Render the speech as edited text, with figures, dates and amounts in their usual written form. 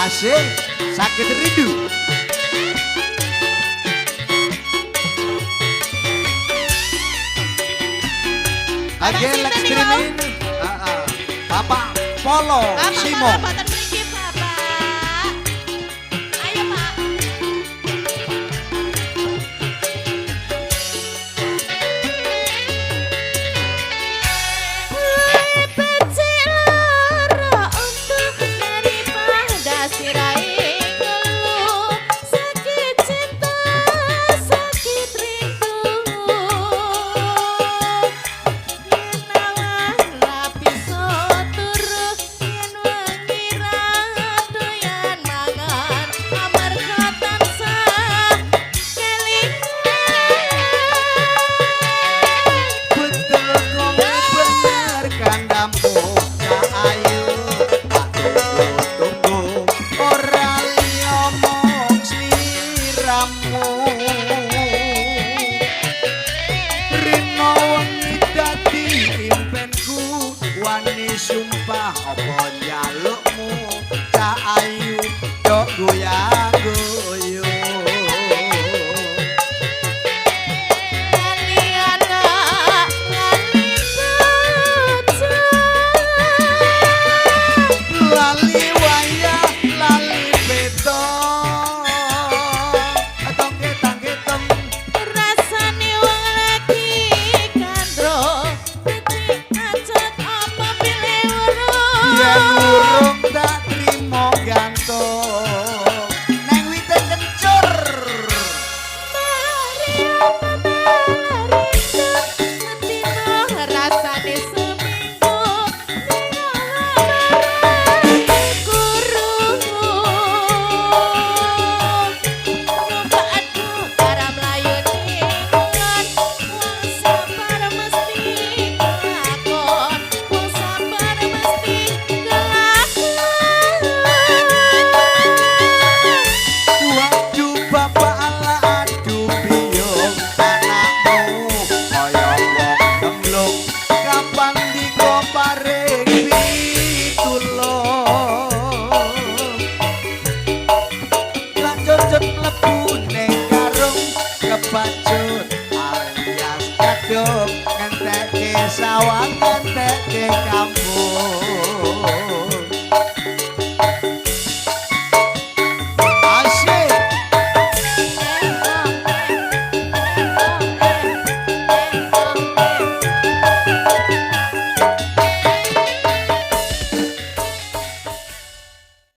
Asik, sakit rindu. Again Lex Trimin. Bapak Polo Simo. Sumpah apa njalukmu Cak Ayu dok goyang goyo Lali anak lali bocah lali wayah lali beto ketang-ketang rasane wong lagi kandro yen urung tak trimo gantung neng wite kencur rasane seminggu guru numpak para melayu ningon wong sabar mesti kelakon wong sabar mesti waktu bapak ala adu biung anakmu kaya wong gemblung kapan diko paring pitulung lanjut mlebu ning karung kebacut alias kadung ngentekke sawang ngentekke kampung